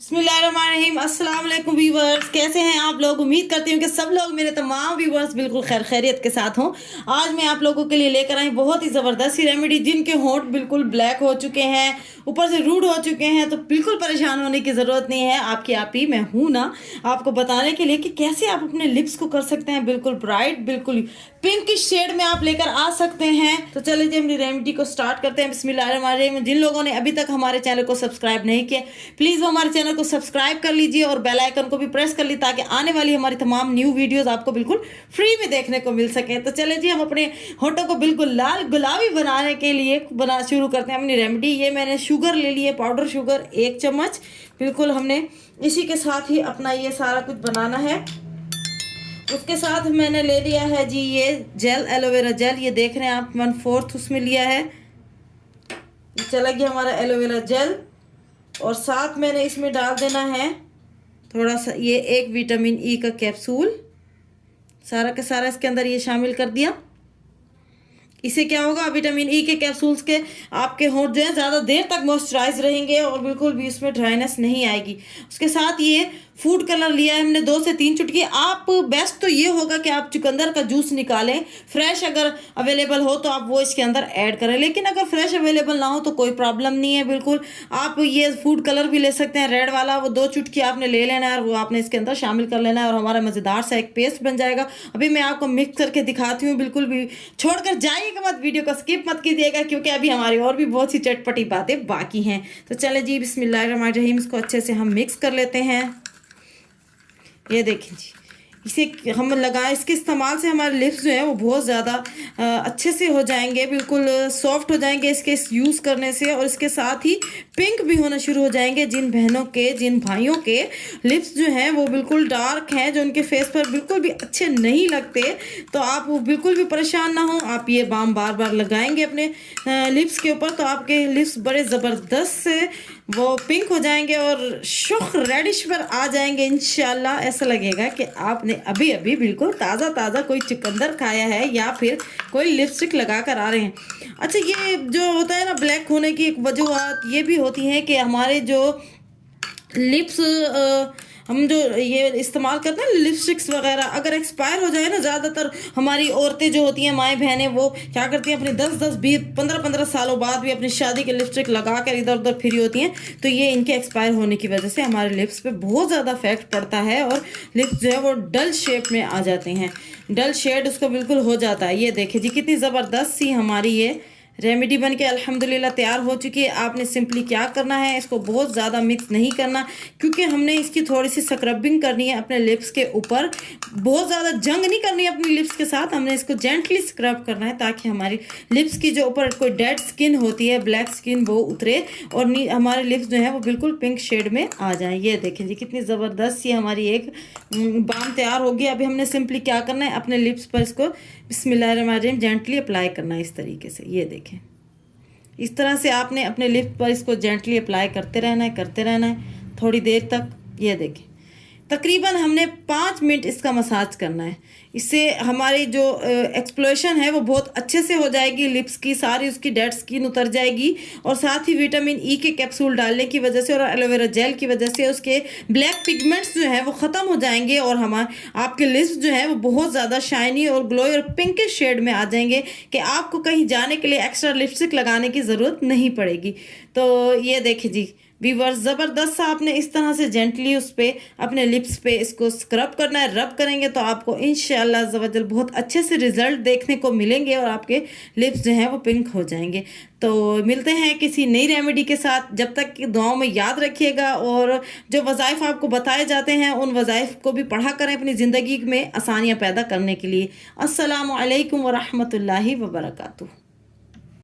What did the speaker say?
बिस्मिल्लाहिर्रहमानिर्रहीम। अस्सलाम वालेकुम व्यूवर्स, कैसे हैं आप लोग। उम्मीद करती हूँ कि सब लोग, मेरे तमाम व्यूवर्स बिल्कुल खैर खैरियत के साथ हों। आज मैं आप लोगों के लिए लेकर आई बहुत ही ज़बरदस्त सी रेमेडी। जिनके होंठ बिल्कुल ब्लैक हो चुके हैं, ऊपर से रूड हो चुके हैं, तो बिल्कुल परेशान होने की ज़रूरत नहीं है। आपकी आप ही मैं हूँ ना आपको बताने के लिए कि कैसे आप अपने लिप्स को कर सकते हैं बिल्कुल ब्राइट, बिल्कुल पिंक शेड में आप लेकर आ सकते हैं। तो चलिए जी अपनी रेमेडी को स्टार्ट करते हैं। बिस्मिल्लाहिर्रहमानिर्रहीम। जिन लोगों ने अभी तक हमारे चैनल को सब्सक्राइब नहीं किया, प्लीज़ वो हमारे चैनल को सब्सक्राइब कर लीजिए और बेल आइकन को भी प्रेस कर लीजिए ताकि आने वाली हमारी तमाम न्यू वीडियोस आपको बिल्कुल फ्री में देखने को मिल सके। तो चले जी हम अपने होठों को बिल्कुल लाल गुलाबी बनाने के लिए शुरू करते हैं अपनी रेमेडी। ये मैंने शुगर ले ली है, पाउडर शुगर 1 चम्मच। बिल्कुल हमने इसी के साथ ही अपना ये सारा कुछ बनाना है। उसके साथ मैंने ले लिया है जी ये जेल, एलोवेरा जेल। ये देख रहे हैं आप 1/4 उसमें लिया है। चला गया हमारा एलोवेरा जेल। और साथ मैंने इसमें डाल देना है थोड़ा सा ये 1 विटामिन ई का कैप्सूल। सारा का सारा इसके अंदर ये शामिल कर दिया। इससे क्या होगा, विटामिन ई के कैप्सूल्स के आपके होंठ जो है ज़्यादा देर तक मॉइस्चराइज रहेंगे और बिल्कुल भी उसमें ड्राइनेस नहीं आएगी। उसके साथ ये फूड कलर लिया है हमने 2 से 3 चुटकी। आप बेस्ट तो ये होगा कि आप चुकंदर का जूस निकालें, फ्रेश अगर अवेलेबल हो तो आप वो इसके अंदर ऐड करें। लेकिन अगर फ्रेश अवेलेबल ना हो तो कोई प्रॉब्लम नहीं है। बिल्कुल आप ये फूड कलर भी ले सकते हैं, रेड वाला। वो 2 चुटकी आपने ले लेना है और वो आपने इसके अंदर शामिल कर लेना है और हमारा मज़ेदार सा एक पेस्ट बन जाएगा। अभी मैं आपको मिक्स करके दिखाती हूँ। बिल्कुल भी छोड़कर जाइएगा मत, वीडियो को स्किप मत कीजिएगा क्योंकि अभी हमारी और भी बहुत सी चटपटी बातें बाकी हैं। तो चले जी बिस्मिल्लाहिर्रहमानिर्रहीम, इसको अच्छे से हम मिक्स कर लेते हैं। ये देखें जी, इसे हम लगाएं। इसके इस्तेमाल से हमारे लिप्स जो है वो बहुत ज़्यादा अच्छे से हो जाएंगे, बिल्कुल सॉफ्ट हो जाएंगे इसके यूज़ करने से। और इसके साथ ही पिंक भी होना शुरू हो जाएंगे। जिन बहनों के, जिन भाइयों के लिप्स जो हैं वो बिल्कुल डार्क हैं, जो उनके फेस पर बिल्कुल भी अच्छे नहीं लगते, तो आप वो बिल्कुल भी परेशान ना हो। आप ये बाम बार बार लगाएंगे अपने लिप्स के ऊपर तो आपके लिप्स बड़े ज़बरदस्त से वो पिंक हो जाएंगे और शुख रेडिश पर आ जाएंगे इंशाल्लाह। ऐसा लगेगा कि आपने अभी अभी बिल्कुल ताज़ा ताज़ा कोई चुकंदर खाया है या फिर कोई लिपस्टिक लगा कर आ रहे हैं। अच्छा, ये जो होता है ना ब्लैक होने की एक वजूहत ये भी होती हैं कि हमारे जो लिप्स हम जो ये इस्तेमाल करते हैं लिपस्टिक्स वगैरह, अगर एक्सपायर हो जाए ना, ज़्यादातर हमारी औरतें जो होती हैं, माएँ बहनें, वो क्या करती हैं अपने 10-10, 20, 15-15 सालों बाद भी अपनी शादी के लिपस्टिक लगा कर इधर उधर फिरी होती हैं। तो ये इनके एक्सपायर होने की वजह से हमारे लिप्स पे बहुत ज़्यादा इफेक्ट पड़ता है और लिप्स जो है वो डल शेप में आ जाते हैं, डल शेड उसको बिल्कुल हो जाता है। ये देखिए जी कितनी ज़बरदस्त सी हमारी ये रेमेडी बन के अल्हम्दुलिल्लाह तैयार हो चुकी है। आपने सिंपली क्या करना है, इसको बहुत ज़्यादा मिक्स नहीं करना क्योंकि हमने इसकी थोड़ी सी स्क्रबिंग करनी है अपने लिप्स के ऊपर। बहुत ज़्यादा जंग नहीं करनी है अपनी लिप्स के साथ, हमने इसको जेंटली स्क्रब करना है ताकि हमारी लिप्स की जो ऊपर कोई डेड स्किन होती है, ब्लैक स्किन, वो उतरे और हमारे लिप्स जो है वो बिल्कुल पिंक शेड में आ जाए। ये देखें जी कितनी ज़बरदस्त सी हमारी एक बाम तैयार होगी। अभी हमने सिंपली क्या करना है, अपने लिप्स पर इसको बिस्मिल्लाहिर्रहमानिर्रहीम जेंटली अप्लाई करना है इस तरीके से। ये देखें इस तरह से आपने अपने लिप्स पर इसको जेंटली अप्लाई करते रहना है, करते रहना है थोड़ी देर तक। ये देखें तकरीबन हमने 5 मिनट इसका मसाज करना है। इससे हमारी जो एक्सप्लोशन है वो बहुत अच्छे से हो जाएगी, लिप्स की सारी उसकी डेड स्किन उतर जाएगी और साथ ही विटामिन ई के कैप्सूल डालने की वजह से और एलोवेरा जेल की वजह से उसके ब्लैक पिगमेंट्स जो हैं वो ख़त्म हो जाएंगे और आपके लिप्स जो है वो बहुत ज़्यादा शाइनी और ग्लो और पिंकिश शेड में आ जाएंगे कि आपको कहीं जाने के लिए एक्स्ट्रा लिपस्टिक लगाने की ज़रूरत नहीं पड़ेगी। तो ये देखिए जी व्यूअर्स, ज़बरदस्त सा आपने इस तरह से जेंटली उस पर अपने लिप्स पे इसको स्क्रब करना है। रब करेंगे तो आपको इंशाल्लाह ज़बरदस्त बहुत अच्छे से रिजल्ट देखने को मिलेंगे और आपके लिप्स जो हैं वो पिंक हो जाएंगे। तो मिलते हैं किसी नई रेमेडी के साथ। जब तक कि दुआओं में याद रखिएगा और जो वज़ाइफ आपको बताए जाते हैं उन वज़ाइफ को भी पढ़ा करें अपनी ज़िंदगी में आसानियाँ पैदा करने के लिए। अस्सलामु अलैकुम व रहमतुल्लाहि व बरकातुहू।